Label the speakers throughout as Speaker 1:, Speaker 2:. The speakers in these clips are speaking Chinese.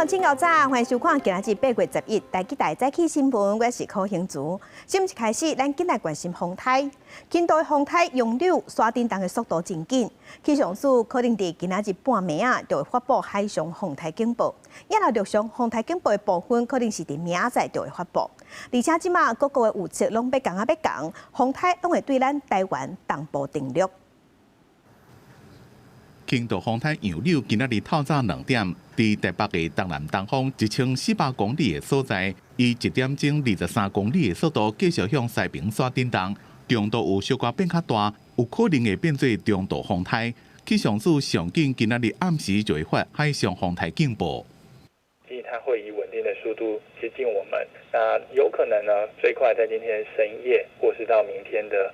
Speaker 1: 上请到早，欢迎收看今仔日8月11日台记台早起新闻，我是柯兴竹。新闻一开始，咱今来关心风台。今度的风台用流刷叮当的速度真紧，气象署可能伫今仔日半暝啊就会发布海上风台警报。也来陆续风台警报的部分，可能是伫明仔载就会发布。而且即马各国的预测拢要讲，风台拢会对咱台湾东部登陆。
Speaker 2: 轻度风台杨柳今仔日透早2点，伫台北的东南东方1400公里的所在，以1点钟23公里的速度继续向西边刷叮当，强度有小可变较大，有可能会变做中度风台。气象署上紧今仔日暗时就会发海上风台警报。
Speaker 3: 其实它会以稳定的速度接近我们，那有可能呢，最快在今天深夜，或是到明天的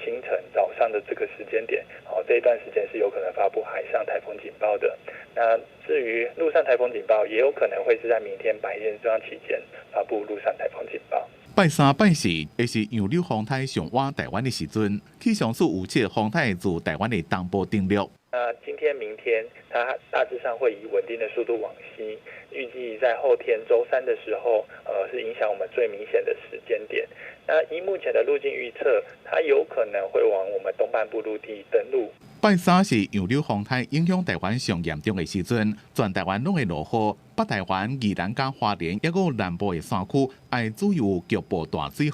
Speaker 3: 清晨早上的这个时间点，这一段时间是有可能发布海上台风警报的。那至于陆上台风警报，也有可能会是在明天白天这段期间发布陆上台风警报。
Speaker 2: 拜三拜四，也是杨柳风台上晚台湾的时阵，气象署预测风台自台湾的东部登陆。
Speaker 3: 那今天、明天，它大致上会以稳定的速度往西，预计在后天周三的时候，是影响我们最明显的时间点。那依目前的路径预测，它有可能会往我们东半部陆地登陆。
Speaker 2: 拜三是杨柳风台影响台湾上严重的时阵，全台湾拢会落雨，北台湾、宜兰甲花莲，抑有南部的山区，会注意有局部大水雨，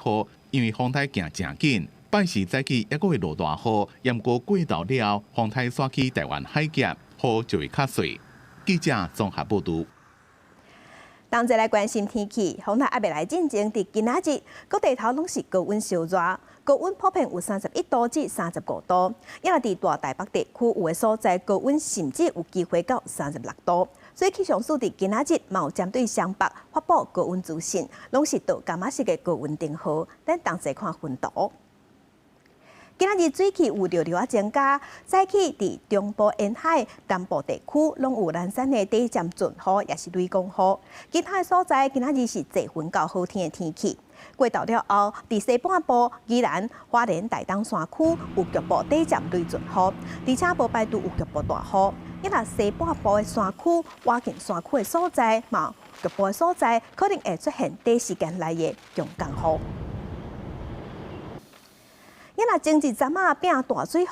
Speaker 2: 因为风台行真紧。拜四早起抑会落大雨，淹过过道了，风台刷起台湾海峡，雨就会较细。记者综合报道。
Speaker 1: 同齐来关心天气，风台还未来进前，伫今仔日各地头拢是高温烧热，高温普遍有31度至35度，也来伫大台北地区有的所在高温甚至有机会到36度。所以气象署伫今仔日嘛有针对双北发布高温资讯，拢是到柑仔式的高温灯号，咱同齐看分图。今仔日水汽有略略增加，早起伫中部沿海、南部地区拢有零散的短暂阵雨，也是雷公雨。其他的所在今仔日是多云到好天的天气。过到了后，伫西半部、宜兰、花莲、台东山区有局部短暂雷阵雨，而且无排除有局部大雨。一若西半部的山区、挖近山区的所在嘛，局部的所在可能会出现短时间内的强降雨。因若前一阵仔变大水雨，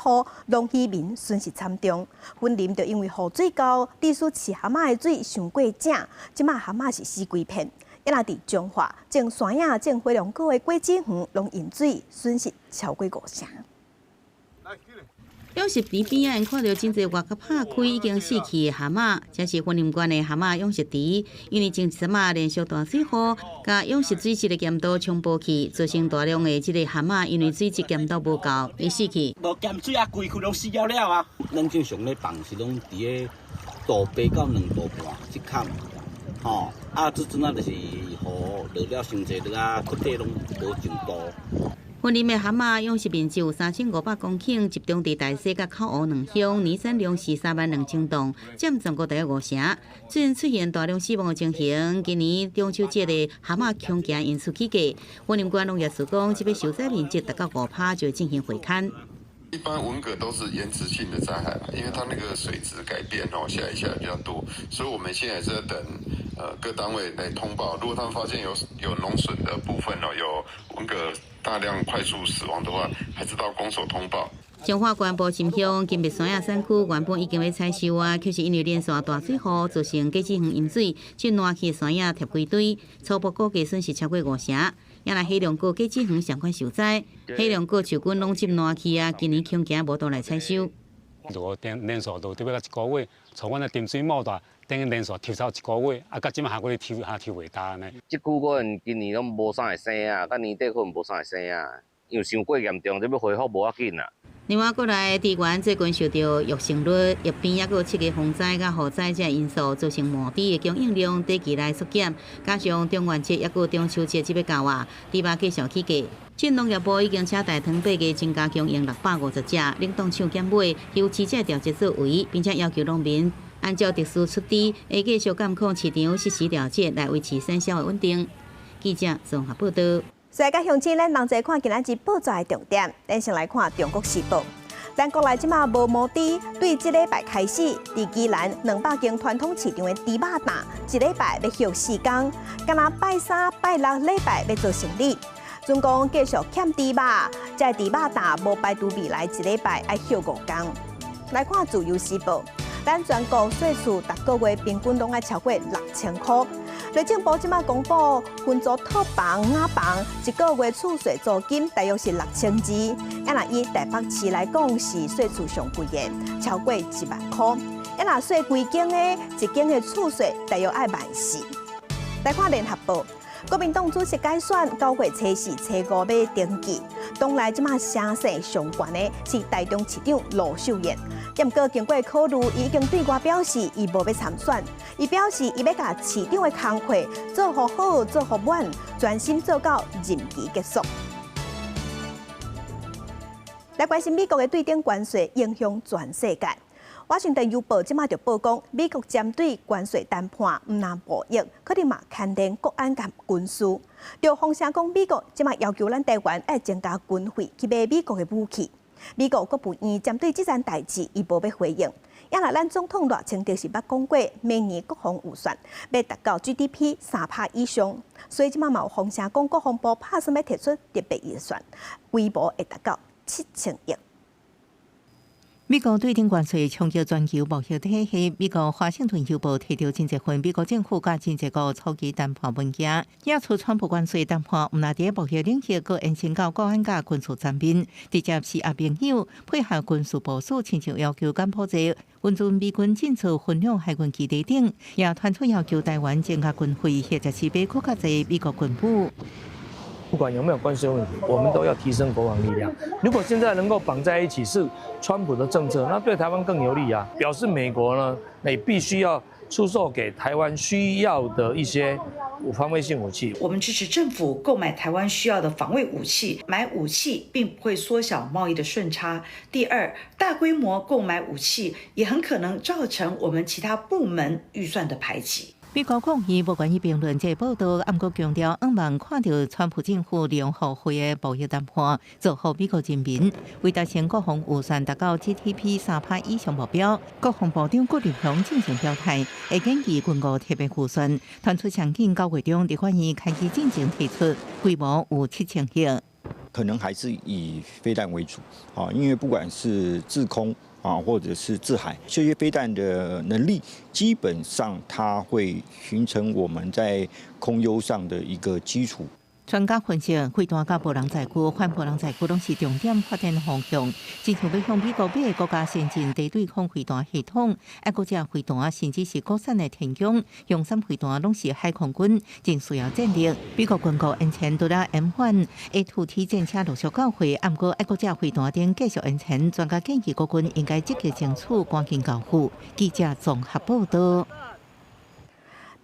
Speaker 1: 龙溪民损失惨重。云林就因为雨水高，致使饲蛤蟆的水上过井，即马蛤蟆是死几片。因若伫彰化、种山野、种火龙果的果子园，拢饮水损失超过5成。
Speaker 4: 养殖池边啊，看到真侪外壳拍开已经死去的蛤蟆，这是云林县的蛤蟆养殖池，因为前一阵仔连续大水雨，甲养殖水质的监督冲破去，造成大量的这个蛤蟆因为水质监督无够而死去。
Speaker 5: 无监水啊，规区拢死了了啊！咱正常咧放是拢伫个度8到2度半一坎，这阵啊就是雨落了伤济了啊，骨体拢无上度。
Speaker 4: 云林的蛤蟆养殖面积有3500公顷，集中伫大溪甲口湖两乡，年产量是32000吨，占全国第5成。最近出现大量死亡的情形，今年中秋节的蛤蟆恐惊因此起价。云林县农业署讲，这边受灾面积达到5%就会进行回勘。
Speaker 6: 一般文蛤都是延迟性的灾害嘛，因为它那个水质改变下雨下的比较多，所以我们现在是在等各单位来通报，如果他们发现有农损的部分有文蛤大量快速死亡的话，还是到公所通报。
Speaker 4: 彰化县部深乡金碧山野山区原本已经要采收啊，却是因为连续大水雨造成果子园淹水，去烂去的山野贴规堆，初步估计损失超过5成。也来黑龙果果子园相关受灾，黑龙果树根拢浸烂去啊，今年恐惊无倒来采收。
Speaker 7: 如果连续到对尾到1个月，从阮的沉水冒大，等于连续抽走1个月，到即马下个月抽袂大呢。
Speaker 8: 即句我今年拢无啥会生啊，到年底可能无啥会生啊，因为伤过严重，这要恢复无要紧啊。
Speaker 4: 另外，过来地缘最近受到疫情率、疫病，还有7个风灾甲雨灾这因素，造成毛猪的供应量短期内缩减。加上中元节还有中秋节即要到啊，猪肉继续起价。县农业部已经请大汤八个增加供应650只，冷冻抢减买，由饲者调节作为，并且要求农民按照特殊出猪，会继续监控市场适时调节，来维持生销的稳定。记者综合报道。
Speaker 1: 所以，甲乡亲，咱同齐看今仔日报纸的重点。咱先来看《中国时报》。咱国内即马无毛猪，对即礼拜开始，伫宜兰200间传统市场的猪肉担，一礼拜要休4天，敢若拜3、拜6礼拜要做生理。总共继续欠猪肉，这猪肉担无排除未来一礼拜要休5天。来看自由时报，咱全国税厝逐个月平均拢要超过6000块。内政部即马公布，分租套房、雅房，一个月厝税租金大约是6000字。若以台北市来讲，是税厝上贵的，超过1万块。若税规间的，一间的厝税大约要14000。来看联合报，国民党主席改选9月初4、初5要登记。党内即马声势上悬的是台中市长罗秀燕。不过经过考虑，伊已经对外表示伊无要参选。伊表示伊要甲市长的工作做好、做满，专心做到任期结束。来关心美国的对顶关税影响全世界。华盛顿邮报即马就报讲，美国针对关税谈判毋但博弈，可能嘛牵连国安甲军事。就风声讲，美国即马要求咱台湾要增加军费去买美国的武器。美国国务院针对这件代志，伊无要回应。也若咱总统赖清德是捌讲过，明年国防预算要达到 GDP 3%以上，所以即马有风声讲，国防部打算要提出特别预算，规模会达到7000亿。
Speaker 9: 美国对顶关税冲击全球贸易体系。美国华盛顿邮报提到真侪份美国政府甲真侪个初期谈判文件，指出川普关税谈判毋但伫贸易领域，佫延伸到国安甲军事层面，直接是阿朋友配合军事部署，亲像要求柬埔寨运准美军进出分享海军基地等，也传出要求台湾增加军费，或者是买更较侪美国军武。
Speaker 10: 不管有没有关税问题，我们都要提升国防力量。如果现在能够绑在一起是川普的政策，那对台湾更有利啊！表示美国呢，也必须要出售给台湾需要的一些防卫性武器。
Speaker 11: 我们支持政府购买台湾需要的防卫武器，买武器并不会缩小贸易的顺差。第二，大规模购买武器也很可能造成我们其他部门预算的排挤。
Speaker 9: 美国讲伊无愿意评论这报道，暗过强调，希望看到川普政府利用互惠的贸易谈判，做好美国人民，为达成国防预算达到 GDP 3%以上目标。国防部长郭立雄进行表态，会建议军务特别预算，传出上近9月中，立法院开始进行提出，规模有7000亿。
Speaker 12: 可能还是以飞弹为主，因为不管是制空或者是制海，这些飞弹的能力，基本上它会形成我们在空优上的一个基础。
Speaker 9: 专家分析，飞弹甲无人载具、反无人载具拢是重点发展方向。真像要向美国买国家先进地对空飞弹系统，还佫只飞弹甚至是国产的天弓、用山飞弹拢是海空军正需要战力。美国军购因前除了延缓 A2T 战车陆续到货，还佫还佫只飞弹顶继续延前。专家建议国军应该积极争取赶紧交付。记者综合报道。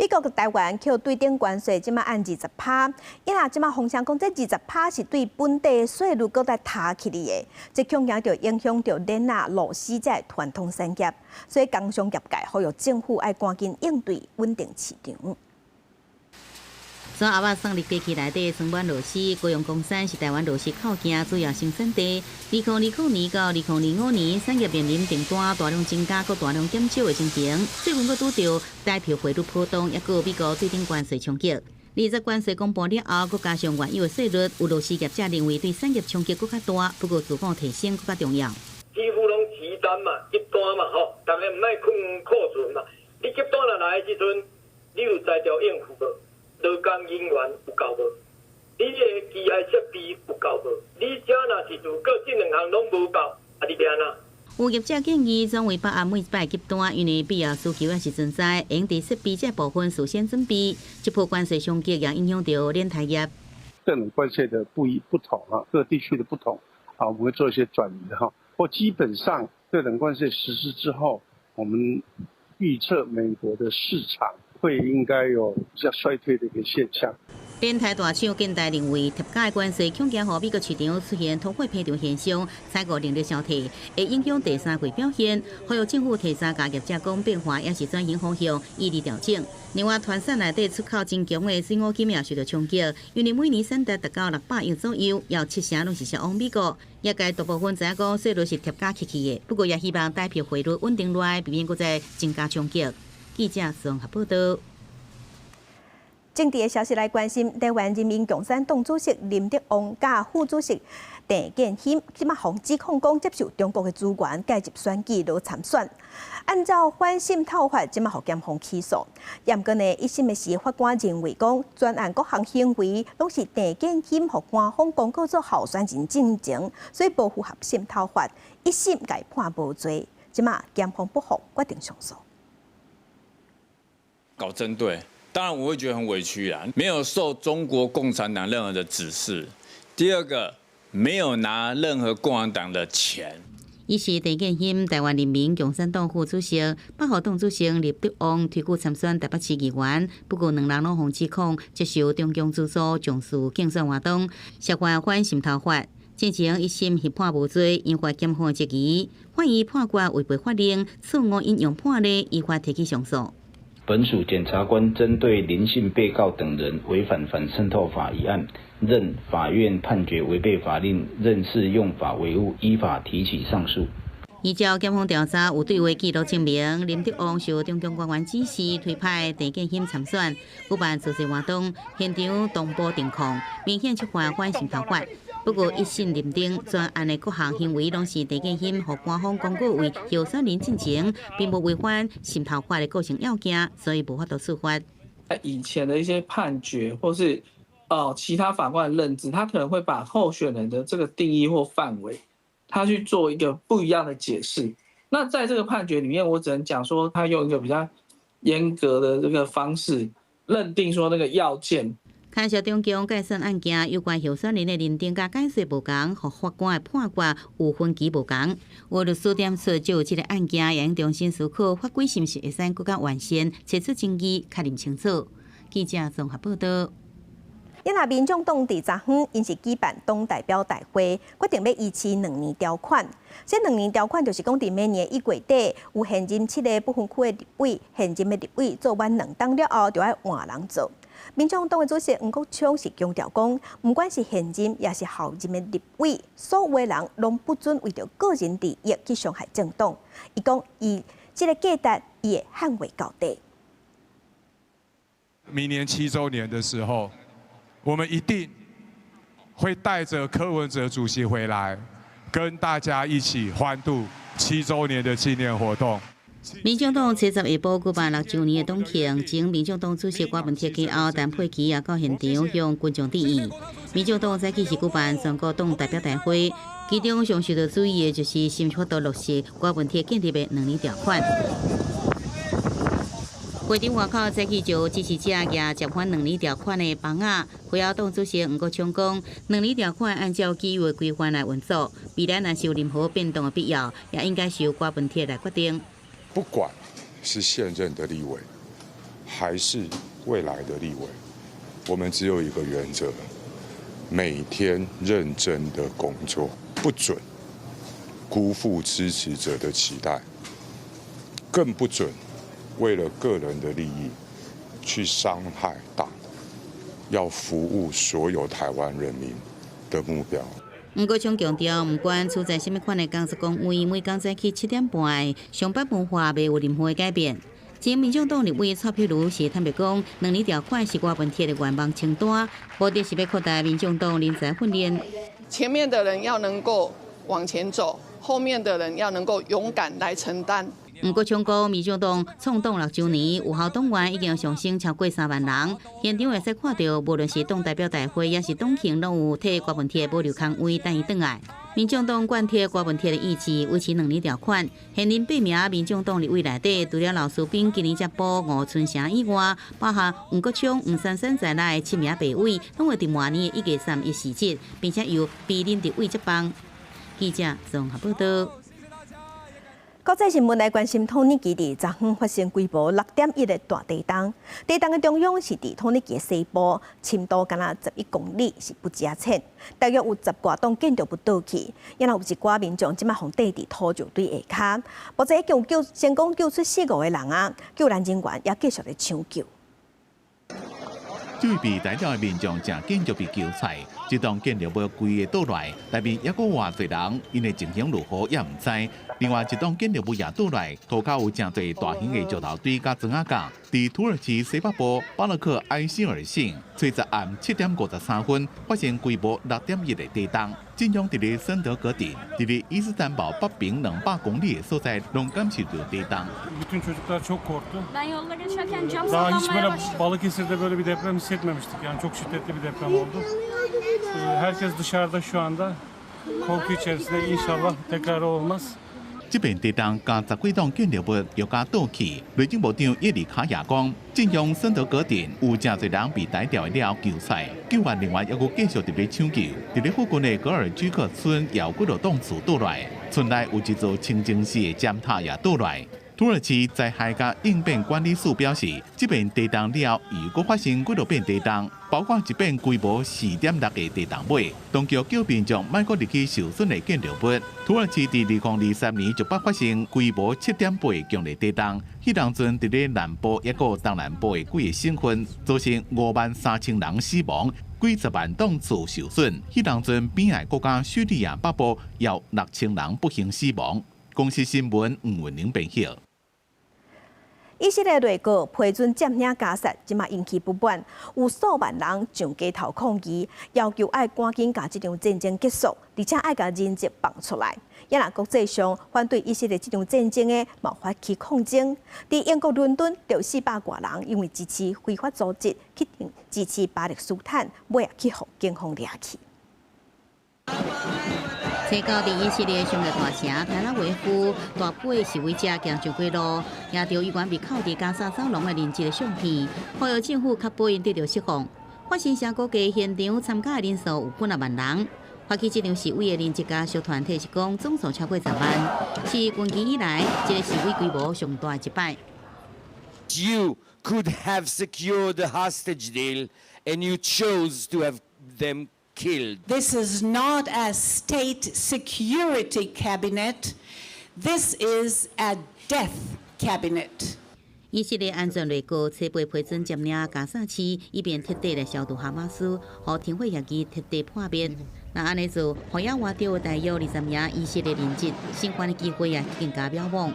Speaker 1: 美国和台湾扣对顶关税，即马按20%，伊若即马风声讲这20%是对本地税率搁再抬起嚟的，这恐惊就影响到咱啊螺丝这传统产业，所以工商业界呼吁政府要赶紧应对，稳定市场。
Speaker 4: 昨阿爸创立地区内底双湾螺丝高雄公山是台湾螺丝靠件主要生产地。2029年到2025年，产业面临订单大量增加、佮大量减少的情形。最近佮拄到代票汇率波动，也佮美国对顶关税冲击。20关税公布了后，佮加上原有的税率，有螺丝业者认为对产业冲击佮较大。不过自我提升佮较重要。
Speaker 13: 几乎拢急单嘛，急单嘛吼，大家唔爱困库存嘛。你急单落来的时阵，你有材料应付无？劳工人员有够无？你的机械设备有够无？你遮若是如果这两项拢无够，你要安怎？
Speaker 4: 有业者建议转为把握每摆急单，因为必要需求也是存在，用伫设备这部分事先准备。这波关税冲击也影响到连台业。
Speaker 14: 各种关税的不同啊，各地区的不同啊，我们会做一些转移哈。或基本上，各种关税实施之后，我们预测美国的市场会应该有比较衰退的一个现象。
Speaker 4: 连台大厂近代认为，贴假的关系恐惊予美国市场出现通货膨胀现象，采购能力消退，会影响第三季表现。呼吁政府提早甲业者讲变化，也是转型方向，异地调整。另外，团产内底出口真强的水果金也受到冲击，因为每年产值达到600亿左右，有70%拢是销往美国。业界大部分知影讲，细路是贴假起去的，不过也希望代票汇率稳定落来，避免搁再增加冲击。记者综合报道。
Speaker 1: 政治的消息来关心，台湾人民共产党主席林德旺甲副主席郑建兴，即马防指控讲接受中国的资源介入选举来参选。按照反渗透法，即马互检方起诉。严格呢，一审的时法官认为讲，专案各项行为拢是郑建兴互官方公告做候选人进程，所以不符合渗透法，一审该判无罪。即马检方不服，决定上诉。
Speaker 15: 搞针对。当然，我会觉得很委屈啦，没有受中国共产党任何的指示。第二个，没有拿任何共产党的钱。
Speaker 4: 伊是郑建兴，台湾人民共产党副主席，8号党主席林德旺推举参选台北市议员，不过两人拢互指控接受中共资助，从事竞选活动，涉犯反渗透法。进前一审被判无罪，引发检方的质疑，怀疑判决违背法令，此案引用判例，依法提起上诉。
Speaker 16: 本署检察官针对林姓被告等人违反反渗透法一案，认法院判决违背法令，认是用法维护，依法提起上诉。
Speaker 4: 依照检方调查，有对话记录证明，林德旺受中共官员指示推派郑建兴参选，举办造势活动，现场同步电控，明显触犯反渗透法。不过，一审认定专案的各项行为拢是郑建兴和官方公告为候选人进行，并无违反渗透法的构成要件，所以无法度处罚。
Speaker 17: 以前的一些判决，或是其他法官的认知，他可能会把候选人的这个定义或范围，他去做一个不一样的解释。那在这个判决里面，我只能讲说，他用一个比较严格的这个方式认定说那个要件。
Speaker 4: 牵涉中共介选案件，有关候选人的认定甲解释无同，和法官的判决有分歧无同。有律师点出，就这个案件，也应重新思考法规是毋是会使更加完善，找出争议，确认清楚。记者综合报道。
Speaker 1: 因那民众党第昨昏因是举办党代表大会，决定要延期2年条款。这2年条款就是讲，伫明年1月底，有现任7个不分区的立委，现任的立委做完2党了后，就要换人做。民众党的主席黄国昌是强调讲，不管是现任也是后任的立委，所有人拢不准为着个人利益去伤害政党。伊讲，伊这个价值，伊会捍卫到底。
Speaker 18: 明年7周年的时候，我们一定会带着柯文哲主席回来，跟大家一起欢度7周年的纪念活动。
Speaker 4: 民众党70下晡举办6周年的党庆，前民众党主席郭文铁其后，陈佩琪也到现场向群众致意。民众党早起是举办全国党代表大会，其中上受到注意的就是新法度落实郭文铁建立的2年条款。会场外口早起就支持者也接返2年条款的房仔。会后党主席黄国昌讲，2年条款按照基于规范来运作，未来若是有任何变动的必要，也应该是由郭文铁来决定。
Speaker 19: 不管是现任的立委，还是未来的立委，我们只有一个原则：每天认真的工作，不准辜负支持者的期待，更不准为了个人的利益去伤害党要服务所有台湾人民的目标。
Speaker 4: 黄国昌强调，不管处在什么款的工作岗位，每天早起7点半，上班文化未有任何的改变。前民众党立委蔡壁如是坦白讲，2年条款是郭文铁的愿望清单，目的是要扩大民众党人才训练。
Speaker 20: 前面的人要能够往前走，后面的人要能够勇敢来承担。
Speaker 4: 黄国昌讲，民众党创党6周年，有效党员已经上升超过3万人。现场会使看到，无论是党代表大会，也是党庆，拢有替郭文铁保留空位等伊转来。民众党贯彻郭文铁的意志，维持2年条款。现任8名民众党立委内底，除了老师兵今年接补吴春祥以外，包含黄国昌、黄珊珊在内7名备委，拢会伫明年1月3日辞职，并且由备任立委接棒。记者综合报道。
Speaker 1: 国际新闻来关心土耳其伫昨昏发生规模6.1的大地震，地震的中央是伫土耳其的西部，深度敢若11公里，是不加浅。大约有10多栋建筑物倒去，也有一寡民众即马互地伫土石堆下骹。目前已经成功救出4、5个人啊，救援人员也继续咧抢救。
Speaker 2: 这位被逮到的民众正紧就被救出，这栋建筑物规个倒来，内面还阁有偌侪人，因的情形如何也唔知。另外一栋建筑物也倒来，涂骹有真侪大型的石头堆甲砖仔架。伫土耳其西北部巴勒克埃希尔省，昨日暗7点53分发生规模6.1的地震，震央伫咧森德格顶，伫咧伊斯坦堡北平200公里的所在，拢感受到地震。
Speaker 21: Bütün çocuklar çok korktu. Ben yolda geçerken cam sallanmaya başladı. Daha hiç böyle Balıkesir'de böyle bir deprem hissetmemiştik. Yani çok şiddetli bir deprem oldu. Herkes dışarıda şu anda korku içerisinde. İnşallah tekrar olmaz.
Speaker 2: 这边地震加10几栋建筑物又加倒去，内政部长叶利卡也讲，震央森德格顶有真侪人被逮掉了救出，救援另外还佫继续伫咧抢救。伫咧附近的格尔居克村也有几座栋厝倒来，村内有一座清真寺的尖塔也倒来。土耳其灾害甲应变管理处表示，这边地震了又佫发生几座变地震，包括一遍规模4.6的地震尾。当局叫民众莫佫入去受损的建筑物。土耳其伫2023年就发生规模7.8的强烈地震，迄当阵伫咧南部也个东南部的几个省份，造成53000人死亡，几十万栋厝受损。迄当阵边海国家叙利亚北部有6000人不幸死亡。公司新闻吴文玲编译。
Speaker 1: 以色列内阁批准占领加沙，即马引起不满，有数万人上街头抗议，要求爱赶紧把这场战争结束，而且爱把人质放出来。也若国际上反对以色列这场战争的，冒发起抗争。伫英国伦敦，就400多人因为支持非法组织，决定支持巴勒斯坦，尾也去互警方抓去。
Speaker 4: 最高伫以色列上个大城泰拉维夫，大批示威者行上街路，也着有关被扣伫加沙走廊的人质的相片，呼吁政府确保因得到释放。发生社估计现场参加的人数有几万人。发起这场示威的人质家属团体是讲，总数超过10万，是近期以来这个示威规模上大一摆。
Speaker 22: You could have secured the hostage deal, and you chose to have them killed.
Speaker 23: This is not a state security cabinet. This is a death cabinet.
Speaker 4: 以色列安全内阁初步批准占领加沙市，以便彻底来消除哈马斯，和停火协议彻底破灭。那安尼做，互也活着大约20名以色列人质，生还的机会也更加渺茫。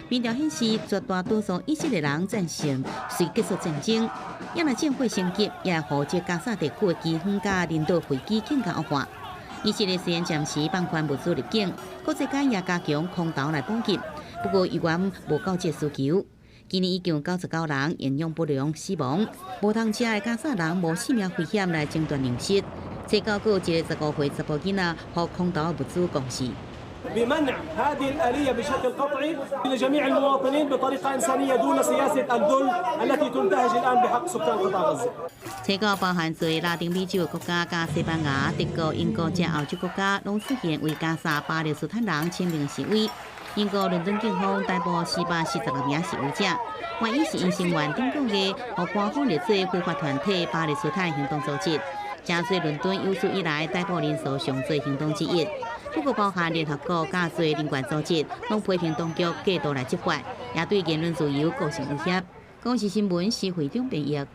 Speaker 4: 民调显示，绝大多数以色列人赞成随结束战争。也若战火升级，也会使这加沙地区的饥荒甲人道危机更加恶化。以色列虽然暂时放宽物资入境，国际间也加强空投来补给，不过依然无够这需求。今年已经有99人营养不良死亡，无通车的加沙人无性命危险来争夺粮食。最高有一个15岁查甫囡仔，和空投物资共事。
Speaker 24: بمنع هذه الآلية بشكل قطعي لجميع المواطنين بطريقة إنسانية دون سياسة الذل التي تنتهج الآن بحق سكان قطاع غزة.
Speaker 4: 这个包含在拉丁美洲的国家，加西班牙、德国、英国这欧洲国家，拢出现为加沙巴勒斯坦人签名示威。英国伦敦警方逮捕446名示威者，原因是因成员顶个月和官方列做非法团体巴勒斯坦行动组织，正做伦敦有史以来逮捕人数上最行动之一。不过，包含联合国加做人权组织，拢批评当局过度来执法，也对言论自由构成威胁。公视新闻是会长编译。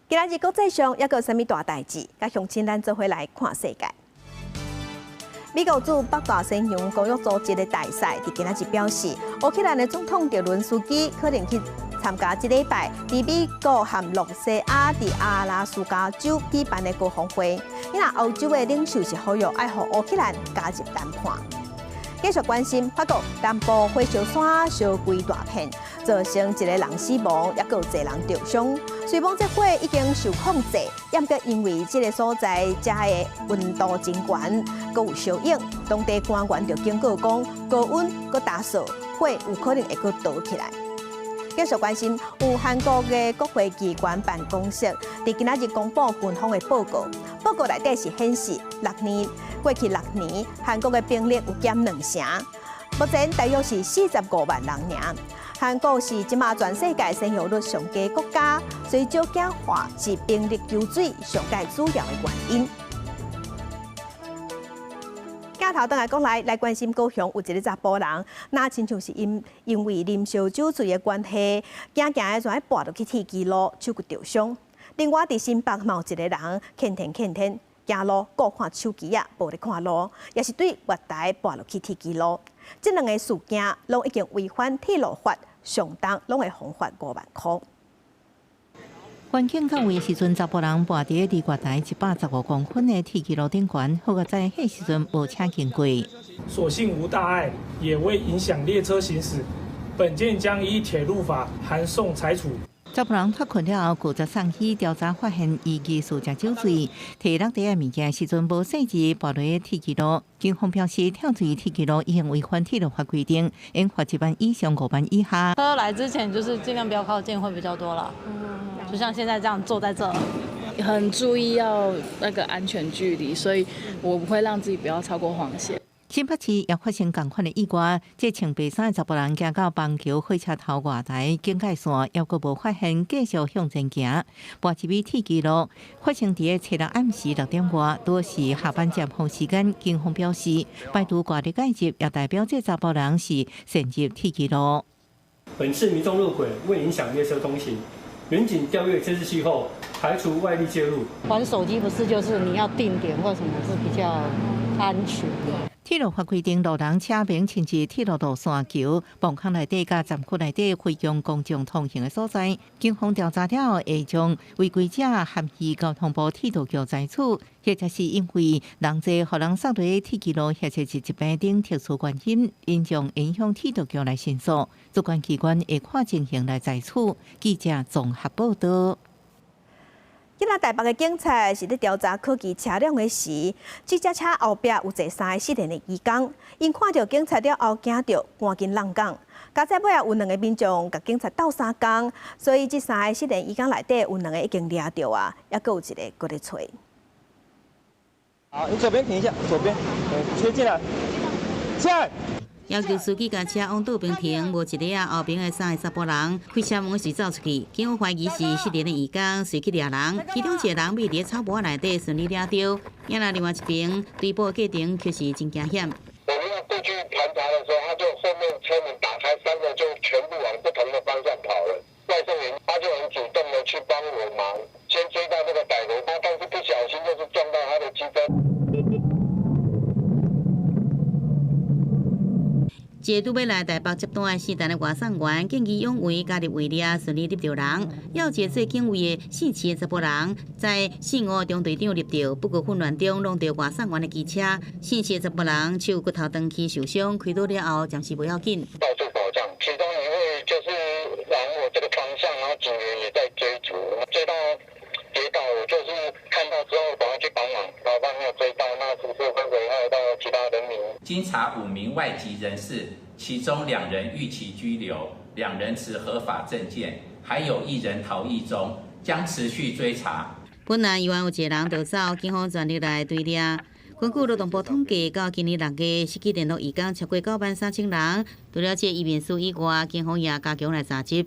Speaker 1: 今仔日国际上还有啥物大代志？甲乡亲咱做伙来看世界。美国驻北大西洋公约组织的大使伫今仔日表示，乌克兰的总统泽伦斯基可能去参加这礼拜伫美国和洛西亚伫阿拉斯加州举办的高峰会。因为欧洲的领袖是呼吁爱和乌克兰加入谈判。继续关心法国南部火烧山烧规大片，造成一个人死亡，也有侪人受伤。虽讲这火已经受控制，也不因为这个所在遮的温度真悬，阁有烧影。当地官员就警告讲，高温阁大扫，火有可能会阁倒起来。继续关心，有韩国的国会机关办公室伫今仔日公布军方的报告，报告内底是显示过去6年，韩国的兵力有减2成。目前大约是45万人尔。韩国是即马全世界生育率上低国家，所以少子化是兵力救水上界主要的原因。镜头转来讲来关心高雄有一个查甫人，那亲像是因为啉烧酒醉的关系，行的就爱跋落去铁基路，手骨受伤。另外伫新北嘛有一个人欠天行路顾看手机啊，无咧看路，也是对月台跋落去铁基路。这两个事件拢已经违反铁路法，上当拢会罚款5万块。
Speaker 9: 环境到位的时阵，查甫人跋伫离月台115公分的铁基路顶悬，好在迄时阵无车经过。
Speaker 24: 所幸无大碍，也未影响列车行驶。本件将依铁路法函送裁处。
Speaker 9: 查甫人脱困了后，负责送去调查，发现伊疑似食酒醉，摕落地的物件时阵无细致跋落铁基路。警方表示，跳水铁基路已经违反铁路法规定，应罚1万以上5万以下。
Speaker 3: 车来之前就是尽量不要靠近，会比较多了。就像现在这样坐在这，
Speaker 5: 很注意要那个安全距离，所以我不会让自己不要超过黄线。
Speaker 9: 新北市也发生同款的意外，这穿白衫的查甫人行到邦桥火车头外台警戒线，还阁无发现，继续向前行，跋一米铁基路。发生伫个初六暗时6点外，都是下班接放时间。警方表示，排除挂的介入，也代表这查甫人是擅入铁基路。
Speaker 24: 本次民众入轨未影响列车通行。远景调阅监视器后，排除外力介入。
Speaker 3: 玩手机不是就是你要定点或什么是比较安全的。
Speaker 9: 铁路法规定，路人车鸣亲至铁路路线桥、磅坑内底、甲站区内底非用公众通行的所在，警方调查了后，会将违规者含于交通部铁道局裁处。或者是因为人济，互人扫落铁基路，或者是一般等特殊原因，因将影响铁道局来申诉，主管机关会看情形来裁处。记者综合报道。
Speaker 1: 今仔台北的警察是咧调查科技车辆的时，这只车后壁有坐3个失联的移工，因看到警察了后惊到，赶紧浪港。加在尾有2个民众甲警察斗相共，所以这3个失联移工内底有2个已经抓到啊，还佫有一个搁咧找。
Speaker 24: 好，你左边停一下，左边，切进来，进来。
Speaker 4: 要求司机将车往道边停，无一个啊后边的3个查甫人开车门是走出去，警方怀疑是失联的移工随去抓人，其中一个人被伫草帽内底顺利抓到，也那另外一边追捕过程确实真惊险。
Speaker 13: 我们要过去盘查的时候，他就后面车门打开，3个就全部往不同的方向跑了。外送员他就很主动的去帮我忙，先追到那个歹徒，但是不小心就是撞到他的机车。
Speaker 4: 一个拄要来台北接单的4单的外送员，见义勇为，加入围猎，顺利抓到人。要一个做警卫的姓齐的查甫人，在4、5中队长入到，不过混乱中弄到外送员的机车，姓齐的查甫人手骨头断去受伤，开刀了后暂时不要紧。
Speaker 13: 到处保障，其中一位就是往我这个方向，然后警员也在追逐，追到跌倒，我就是看到之后赶快去帮忙，然后帮没有追到，那是不是会危害到其他人民？
Speaker 6: 经查5名外籍人士，其中2人逾期居留，2人持合法证件，还有1人逃逸中，将持续追查。
Speaker 4: 本来以为有一个人逃走，警方全力来追猎。根据劳动部统计，到今年6月，失去联络移工超过9万3千人。除了这移民署以外，警方也加强来查缉。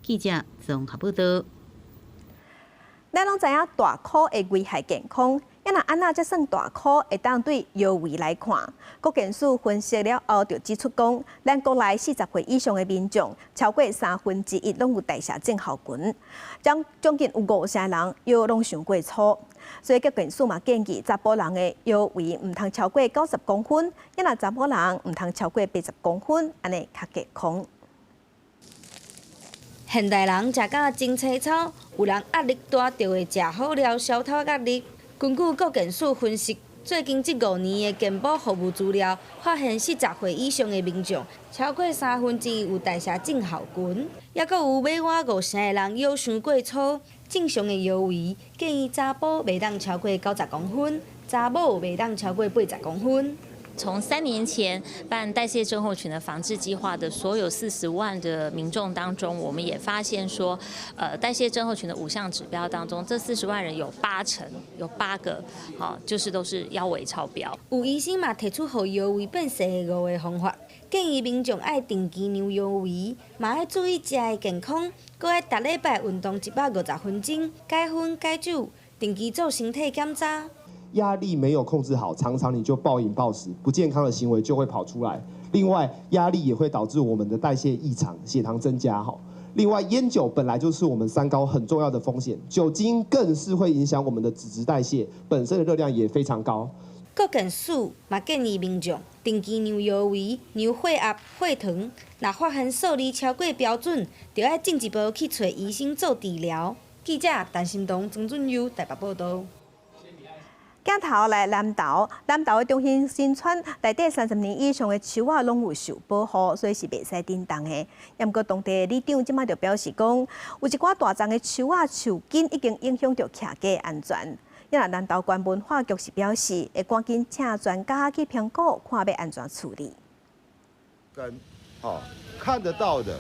Speaker 4: 记者综合报道。
Speaker 1: 咱拢知影大考会危害健康，也若安那才算大考会当对腰围来看。国健署分析了后，就指出讲，咱国内40岁以上的民众，超过1/3拢有代谢症候群，将近有50%人腰拢上过粗。所以国健署嘛建议，查甫人的腰围唔通超过90公分，也若查甫人唔通超过80公分，安尼较健康。
Speaker 7: 现代人食到真青草，有人压力大就会食好了消透压力。根据国健署分析，最近这5年的健保服务资料，发现40岁以上的民众，超过1/3有代谢症候群，也佫有尾我50%的人腰伤过粗。正常的腰围建议查甫袂当超过90公分，查某袂当超过80公分。
Speaker 25: 从3年前办代谢症候群的防治计划的所有40万的民众当中，我们也发现说，代谢症候群的5项指标当中，这40万人有8个，就是都是腰围超标。
Speaker 7: 有医生嘛提出，互腰围变细的5个方法。建议民众爱定期牛腰围，嘛要注意食的健康，搁爱逐礼拜运动150分钟，戒烟戒酒，定期做身体检查。
Speaker 8: 压力没有控制好，常常你就暴饮暴食，不健康的行为就会跑出来。另外，压力也会导致我们的代谢异常，血糖增加哈。另外，烟酒本来就是我们三高很重要的风险，酒精更是会影响我们的脂质代谢，本身的热量也非常高。
Speaker 7: 国健署嘛建议民众定期量腰围、量血压、血糖，若发现数字超过标准，就要进一步去找医生做治疗。记者陈心东、曾俊佑台北报道。
Speaker 1: 镜头来南投的中兴新村内底30年以上的树仔拢有受保护，所以是袂使震动的。不过当地里长即马就表示讲，有一寡大丛的树仔树根已经影响到徛家的安全。南投县文化局是表示，会赶紧请专家去评估，看要安怎处理。
Speaker 10: 看得到的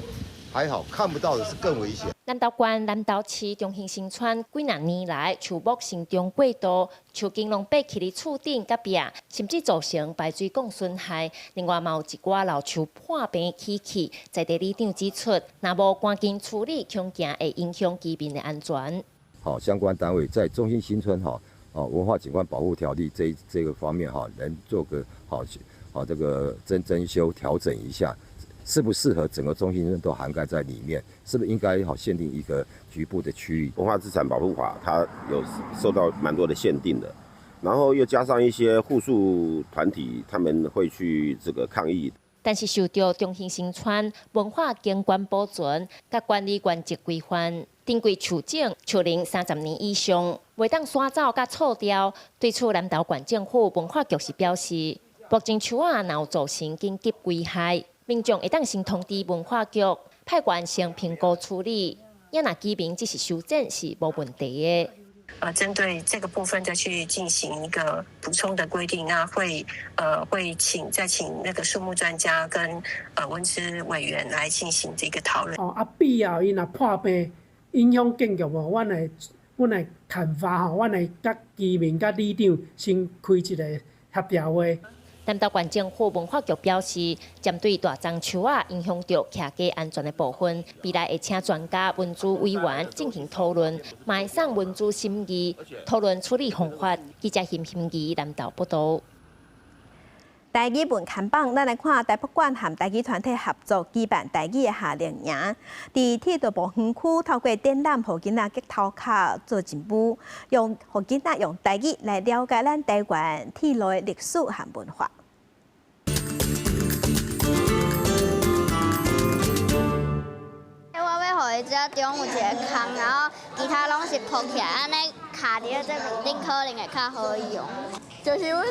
Speaker 10: 还好，看不到的是更危险。
Speaker 11: 南投县南投市中兴新村几若年来树木成长过度，树根拢爬起伫厝顶甲壁，甚至造成排水管损害。另外，嘛有一寡老树破病起气，在地里长指出，若无赶紧处理，恐惊会影响居民的安全。
Speaker 12: 相关单位在中兴新村文化景观保护条例这个方面能做个这个增修调整一下。适不适合整个中兴村都涵盖在里面？是不是应该限定一个局部的区域？
Speaker 14: 文化资产保护法它有受到蛮多的限定的，然后又加上一些护树团体，他们会去这个抗议。
Speaker 11: 但是受到中兴新村文化景观保存甲管理原则规范，珍贵树种树龄30年以上，袂当刷走甲错掉。对此，南投县政府文化局是表示，目前树仔若有造成紧急危害，民众会当先通知文化局，派员先评估处理。若居民只是修正是无问题的。
Speaker 26: 针对这个部分再去进行一个补充的规定，那会再请那个树木专家跟文资委员来进行这个讨论。
Speaker 27: 必要伊若破病影响建筑无，阮来看法阮来甲居民甲里长先开一个协调会。
Speaker 11: 南投县政府文化局表示，针对大丛树仔影响到徛家安全的部分，未来会请专家文资委员进行讨论，嘛会送文资审议，讨论处理方法。记者辛怡南投报道。
Speaker 1: 台语文看榜，咱来看台北县和台语团体合作举办台语的夏令营，伫铁道部园区透过展览，互囡仔吉头壳做进步，互囡仔用台语来了解咱台湾铁路的历史和文化。
Speaker 28: 我要互伊遮中有一个空，然后其他拢是铺起来，安尼卡伫这面顶可能会较好用。就是阮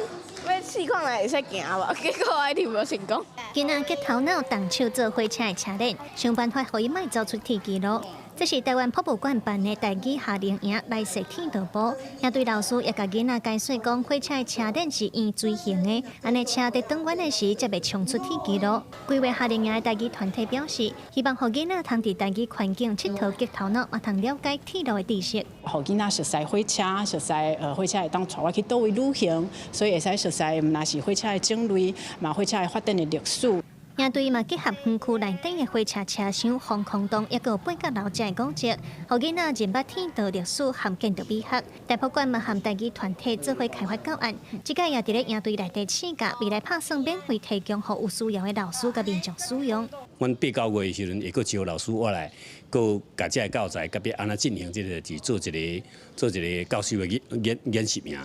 Speaker 28: 要试看来会使行无，结果我一直无成功。
Speaker 29: 囡仔吉头脑动手做火车的车轮，想办法互伊莫走出铁记录。这是台湾博物馆办的台语夏令营来设铁道部，也对老师也甲囡仔解说讲，火车的车轮是圆锥形的，安尼车伫转弯的时才袂冲出铁记录。规划夏令营的台语团体表示，希望互囡仔通伫台语环境佚佗吉头脑，也通了解铁路的知识。
Speaker 30: 互囡仔熟悉火车，熟悉火车会当带我去倒位旅行，所以会使熟悉若是火车的种类，嘛火车的发展的历史。
Speaker 29: 也对嘛结合园区内底的火车车厢、防空洞，也有八角楼这的古迹，互囡仔认捌铁道历史和建筑美学。台北馆嘛和台语团体做伙开发教案，即个也伫咧营队内底试驾，未来拍算免费提供予有需要的老师甲民众使用。
Speaker 31: 阮8、9月的时阵，会阁招老师我来，阁甲这教材，甲要安怎进行这个，是做一个教授的演习名。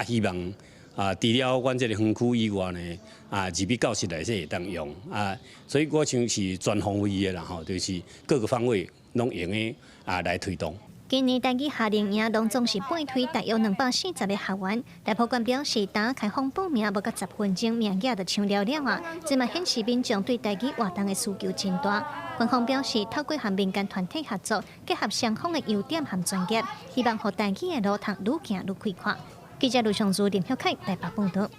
Speaker 31: 希望。除了阮这个园区以外呢，入去教室内底会当用所以我像是全方位的啦就是各个方位拢用的来推动。
Speaker 29: 今年台语夏令营拢总是半推，大约240个学员。台北馆表示，打开放报名无到10分钟，名额就抢了啊！这嘛显示民众对台语活动的需求真大。官方表示，透过和民间团体合作，结合双方的优点和专业，希望让台语的路通愈行愈开阔。记者卢尚珠、林晓凯台北报道。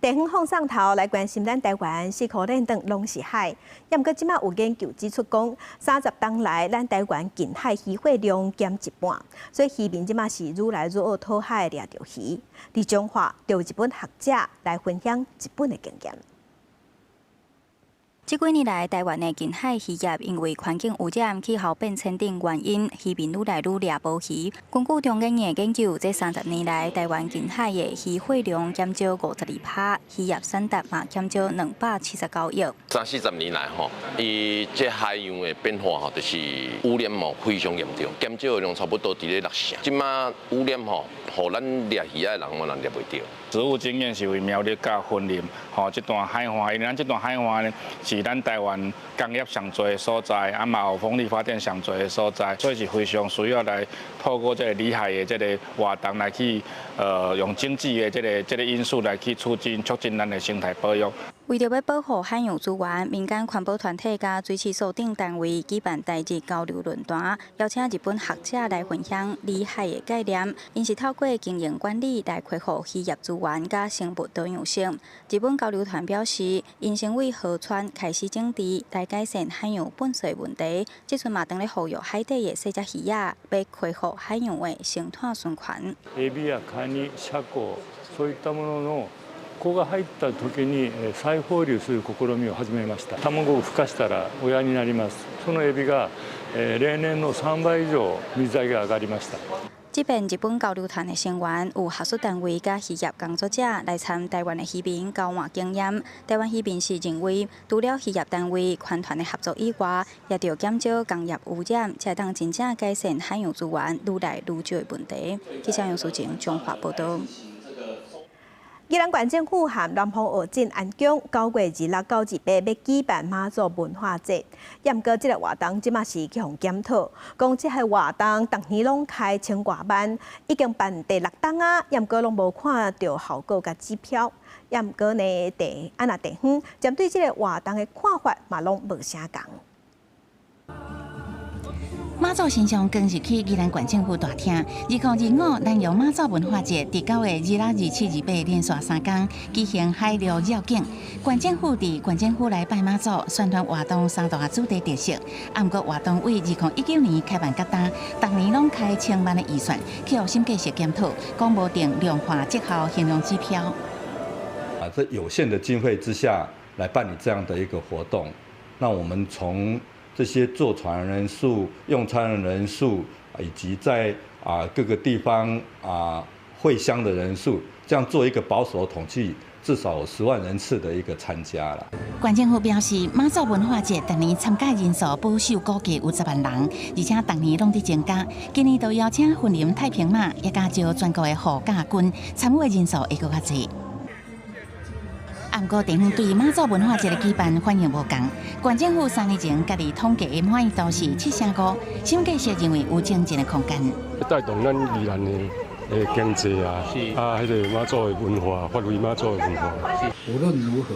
Speaker 29: 地方放送头来关心咱台湾4颗链长拢是海，也毋过即马有研究指出讲，30冬来咱台湾近海渔获量减一半，所以渔民即马是愈来愈学讨海掠着鱼。伫中华，就有日本学者来分享日本的经验。
Speaker 2: 这几年来，台湾的近海渔业因为环境污染、气候变迁等原因，渔民愈来愈掠捕鱼。根据中研院研究，这30年来，台湾近海的渔获量减少52%，渔业产值嘛减少279亿。
Speaker 5: 30-40年来伊这海洋的变化就是污染非常严重，减少的量差不多伫咧60%。即马污染互咱掠鱼的人掠袂到。
Speaker 15: 实务经验是为苗栗甲云林，这段海岸，因为咱这段海岸呢是咱台湾工业上多的所在，嘛有风力发电上多的所在，所以是非常需要来透过这个里海的这个活动来去，用经济的这个因素来去促进咱的生态保育。
Speaker 2: 为着要保护海洋资源，民间环保团体甲水事所等单位举办台日交流论坛，邀请日本学者来分享里海的概念。因是透过经营管理来恢复渔业资源甲生物多样性。日本交流团表示，因先为河川开始整治，来改善海洋本水问题。即阵嘛，当咧呼吁海底的细只鱼仔，要恢復海洋的生態循環。
Speaker 16: エビやカニ、シャコ、そういったものの子が入った時に再放流する試みを始めました。卵を孵化したら親になります。そのエビが例年の3倍以上水揚げが上がりました。
Speaker 2: 这边日本交流团的成员有学术单位甲渔业工作者来参台湾的渔民交换经验。台湾渔民是认为，除了渔业单位团团的合作以外，也要减少工业污染，才当真正改善海洋资源愈来愈少的问题。记者杨淑晴综合报道。
Speaker 1: 宜兰县政府和南方澳镇安江9月26到28要举办妈祖文化节，不过这个活动即马是去互检讨，讲这个活动逐年拢开千外万，已经办第6档啊，不过拢无看到效果甲指标。不过呢，地方针对这个活动的看法嘛，拢无啥共。
Speaker 17: 妈祖形象更是去宜兰县政府大厅，2025南洋妈祖文化节伫9月26、27、28连续3天举行海陆绕境。县政府伫县政府来拜妈祖，宣传活动3大主题特色。不过活动为2019年开办到今，逐年拢开千万的预算，去互审计师检讨，讲无定量化绩效衡量指标。
Speaker 18: 在有限的经费之下来办理这样的一个活动，那我们从这些坐船人数、用餐的人数，以及在各个地方会乡的人数，这样做一个保守的统计，至少有10万人次的一个参加了。
Speaker 17: 县政府表示，妈祖文化节逐年参加人数保守估计有10万人，而且逐年拢在增加。今年都邀请云林太平马，也加招全国的护驾军，参与的人数会更较侪。不过，地方对妈祖文化节的举办反应无同。县政府3年前家己统计的满意度是7.5%，审计师认为有增进的空间。
Speaker 16: 带动咱宜兰的经济迄个妈祖的文化，发挥妈祖的文化。
Speaker 19: 无论如何，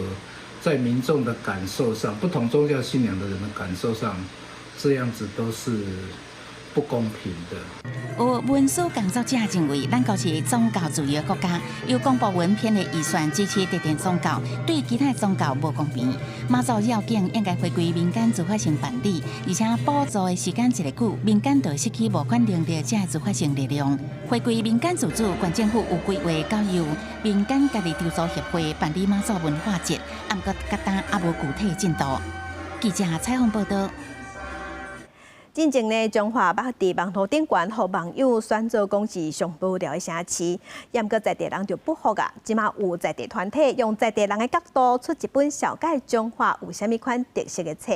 Speaker 19: 在民众的感受上，不同宗教信仰的人的感受上，这样子都是不公平的。
Speaker 17: 有文书工作者认为，咱国是宗教自由的国家，由公部文偏的预算支持特定宗教，对其他宗教无公平。妈祖绕境应该回归民间自发性办理，而且补助的时间一个久，民间就会失去无款能力这自发性力量。回归民间自主，县政府有规划交由民间家己筹组协会办理妈祖文化节，不过各单也无具体进度。记者采访报道。
Speaker 1: 进前呢，中华北伫网络顶悬，互网友选做讲是上无聊的城市，不过在地人就不服啊！即马有在地团体用在地人的角度出一本小解中华有啥物款特色的册，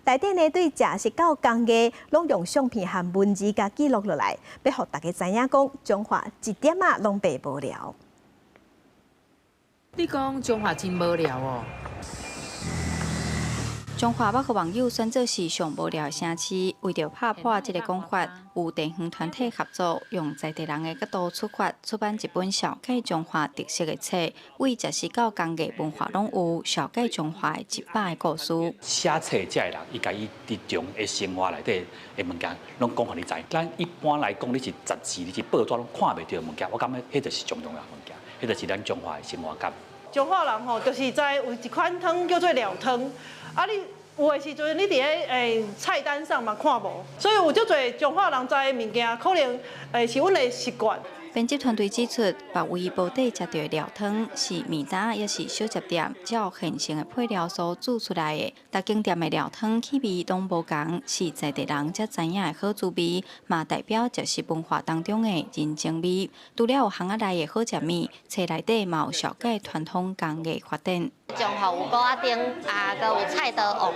Speaker 1: 内底呢对食食到工艺，拢用相片和文字甲记录落来，要互大家知影讲中华一点啊拢袂无聊。
Speaker 20: 你讲中华真无聊哦？
Speaker 2: 中华北互网友选做是上无聊的城市，为着拍破这个讲法，有地方团体合作，用在地人的角度出发，出版一本小解中华特色的册，为食到工艺文化拢有小解中华的100个故事。
Speaker 21: 写册这个人，伊家己日常的生活内底的物件，拢讲互你知。咱一般来讲，你是杂志，你是报纸，拢看袂到的物件，我感觉迄就是上重要的物件，迄就是咱中华的生活感。
Speaker 22: 中华人吼，就是知有一款汤叫做料汤，啊你。有的时阵，你伫咧菜单上嘛看无，所以有足侪中华人知的物件，可能是阮的习惯。
Speaker 2: 编辑团队指出，别位煲底食到的料汤是面搭也是小食店照现成的配料所煮出来的。大间店的料汤气味拢无同，是在地人才知影的好滋味，嘛代表食食文化当中的人情味。除了有巷仔内的好食面，册内底嘛有小介传统工艺发展。
Speaker 3: 中华有锅仔丁，搁有菜刀王，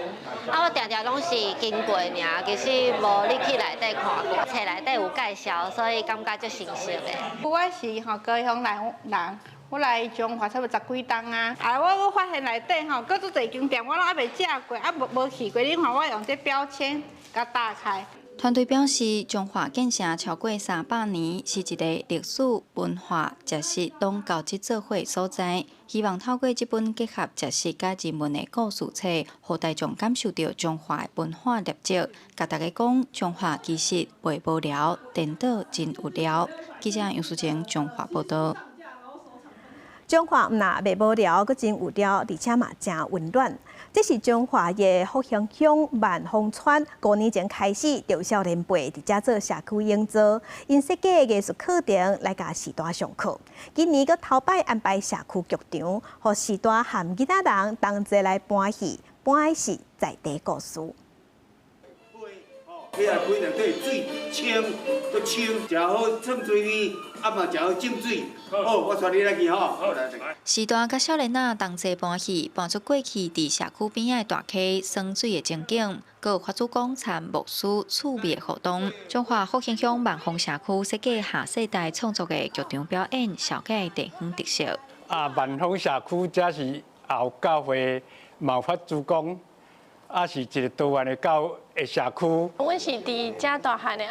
Speaker 3: 我常常拢是经过尔，其实无入去内底看过，册内底有介绍，所以感觉足新鲜的。
Speaker 4: 我是高雄人，我来中华差不多10几冬啊。我发现内底搁足侪间店，我拢还未食过，无去过。你看我用这标签甲打开。
Speaker 2: 团队表示，中华建成超过300年，是一个历史、文化、食食拢交织做伙所在。希望透过这本结合食食甲人文的故事册，让大众感受到中华的文化历史。甲大家讲，中华其实袂无聊，颠倒真有聊。记者杨淑晴，中华报道。
Speaker 1: 中华毋但袂无聊，阁真有料，而且嘛真温暖。这是中华的福兴乡万丰村5年前开始，由少年辈伫遮做社区营造，因设计的艺术课程来甲时代上课。今年阁头摆安排社区剧场，互时代和其他人同齐来搬戏，搬的是在地故事。
Speaker 6: 起来规定对水清，都清，食好创水味，嘛食好浸水。好，我带你来去吼。好来。
Speaker 2: 时代甲少年仔同齐搬戏，搬出过去伫社区边仔大溪耍水的情景，阁有花烛公参牧师趣味的活动。中华福兴乡万丰社区设计下世代创作的剧场表演，小介地方特色。
Speaker 7: 万丰社区这是后教会毛发主公。是一个多元的社区。
Speaker 8: 阮是伫遮大汉的，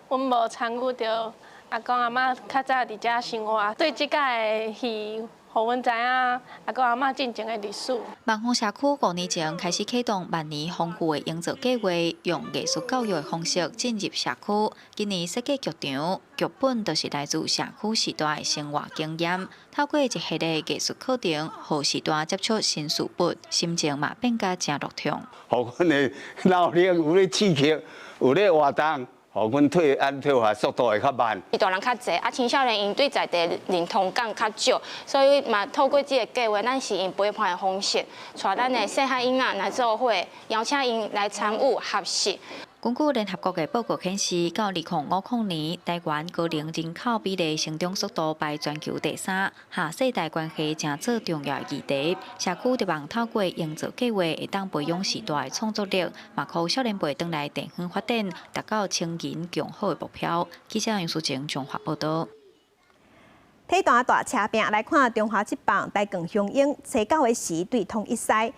Speaker 8: 阮无参与到阿公阿嬷较早伫遮生活，对即届的戏，互阮知影阿公阿嬷进前的历史。
Speaker 2: 万丰社区5年前开始启动万年丰富的营造计划，用艺术教育的方式进入社区。今年设计剧场，剧本都是来自社区时代的生活经验。透过一系列艺术课程，互时代接触新事物，心情嘛变甲真乐畅。
Speaker 6: 互阮的脑力有咧刺激，有咧活动，互阮退化速度会较慢。
Speaker 3: 大人较侪，青少年因对在地认同感较少，所以嘛透过这个计划，咱是用陪伴的方式，带咱的细汉囡仔来做伙，邀请因来参与学习。
Speaker 2: 根据联合国的报告显示，到2050年，台湾高龄人口比例成长速度排全球第3，下世代关系正做重要议题。社区希望透过营造计划，会当培养时代的创作力，嘛靠少年辈转来地方发展，达到青银共好的目标。记者杨淑晴综合报道。
Speaker 1: 体段大车饼来看中华职棒台更雄鹰初9的时对统一赛，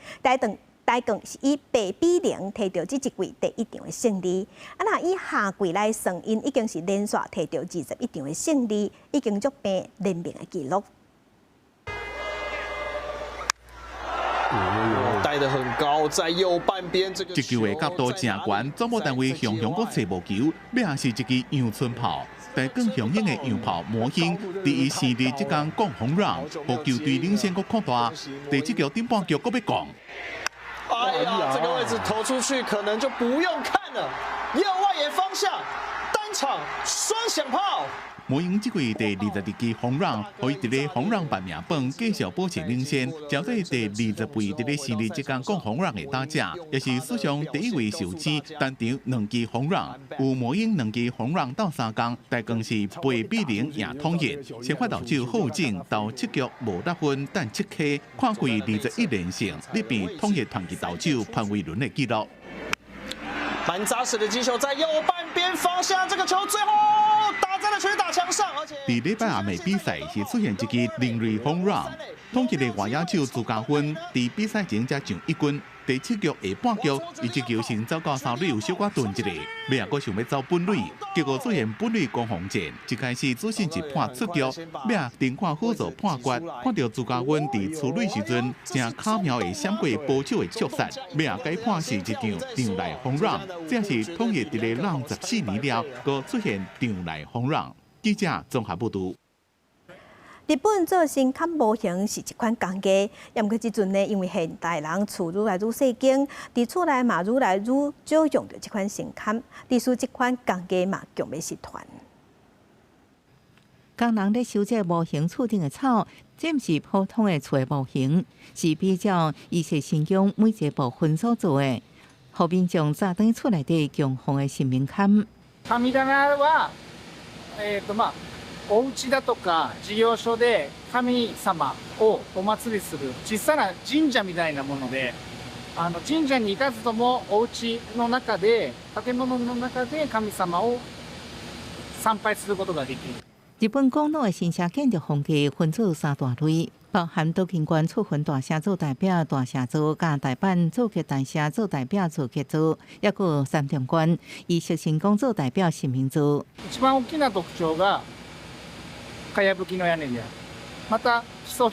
Speaker 1: 台更是以8比0摕到这一季第1场的胜利。那以下季来算，因已经是连续摕到21场的胜利，已经足平联名的纪录。
Speaker 9: 带得很高，在右半边这个
Speaker 10: 球的角度正悬，总务单位雄雄国找无球，要也是一支阳春炮。但更雄鹰的洋炮模型，第一胜利即天降红让，和球队领先国扩大。第7局顶半局阁要降。
Speaker 9: 哎呀，这个位置投出去可能就不用看了，右外野方向单场双响炮。
Speaker 10: 模型这季第22支红让，可以伫咧红让办名本继续保持领先。交对第20位伫咧胜利即天降红让的打者，也是史上第1位受击单场2支红让。有模型2支红让斗3天，但更是8比0赢统一。先发投手后进到7局无得分，但7K 看季21连胜，力比统一团结投手潘伟伦的纪录。
Speaker 9: 蛮扎实的击球在右半边方向，这个球最后打在了全打墙上，而且。
Speaker 10: 伫礼拜暗的比赛是出现一支另类红让，统一的外野手朱家芬伫比赛前才上1军。第7局下半局，伊一球先走到3垒有小可顿一下，尾也阁想要走本垒，结果出现本垒攻防战，一开始主审是判出局，尾电看辅助判决，看到朱家芬伫出垒时阵正巧妙的闪过保守的触杀，尾也改判是一场场内轰让，这是统一伫咧14年了，阁出现场内轰让。记者综合报道。
Speaker 1: 日本做新坎模型是一款工艺，也毋过即阵呢，因为现代人厝愈来愈细间，伫厝内嘛愈来愈少用到即款新坎，历史即款工艺嘛强要失传。
Speaker 11: 工人咧修这模型厝顶的草，这毋是普通的厝的模型，是比较医学信仰每一个部分所做的。后面将炸弹厝内底供奉的神明龛。
Speaker 12: 神棚はお家だとか事業所で神様をお祭りする小さな神社みたいなもので、神社に行かずともお家の中で建物の中で神様を参拝することができる。
Speaker 11: 日本公路的新社建筑风格分做3大类，包含都景观出分大社做代表大社组，加大阪做结大社做代表做结组，也有三重观以石神宫做代表神明组。
Speaker 12: 一番大きな特徴がかやぶきの屋根である。また基礎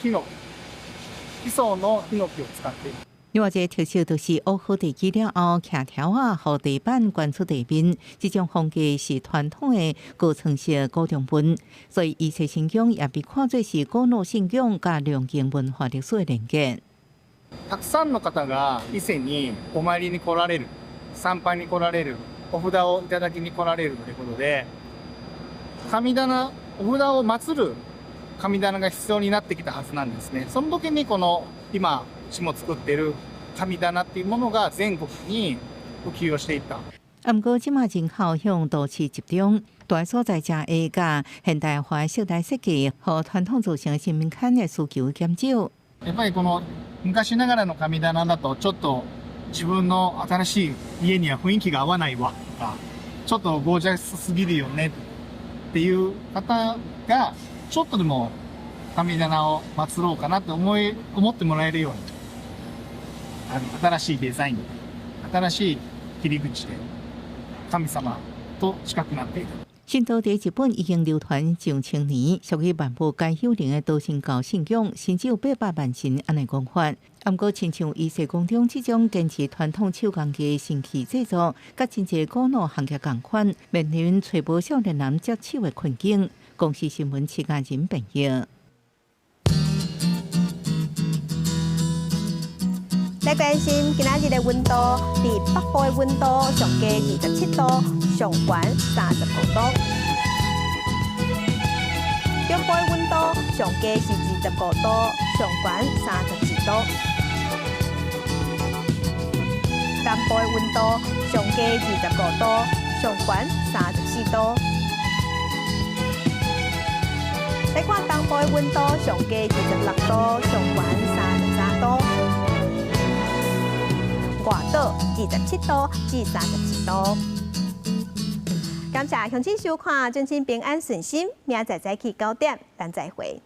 Speaker 12: のヒノキを使っている。
Speaker 11: 另外一个特色就是挖好地基了后，徛条啊，和地板关出地面，这种风格是传统的高层式古中文，所以伊切信仰也被看作是古老信仰加良泾文化历史的連結。
Speaker 12: たくさんの方が伊勢にお参りに来られる、参拝に来られる、お札をいただきに来られるということで、神棚、お札を祀る神棚が必要になってきたはずなんですね。その時にこの今うちも作っている神棚っていうものが全国に普及をしていった。
Speaker 11: 不過，即馬人口向都市集中，大所在遮下甲現代化的室內設計和傳統造成神明龛的需求減少。
Speaker 12: やっぱりこの昔ながらの神棚だとちょっと自分の新しい家には雰囲気が合わないわとか、ちょっとゴージャスすぎるよねっていう方がちょっとでも神棚を祀ろうかなと思ってもらえるように、新しいデザイン、新しい切り口で神様と近くなっている。
Speaker 11: 神道在日本已经流传上千年，属于万物皆有灵的道神教信仰，甚至有800万神安尼讲法。不过，亲像伊势宫中这种坚持传统手工艺神器制作，甲真侪古老行业同款，面临找无少年人接手的困境。公视新闻7家人朋友。
Speaker 1: 来关心今仔日的温度，伫北部的温度上加27度，上悬35度；中部的温度上加是25度，上悬32度；南部的温度上加25度，上悬34度。来看东部的温度上加26度，上悬33度。外岛27度至34度。感谢乡亲收看，祝您平安顺心，明仔早起9点，咱再会。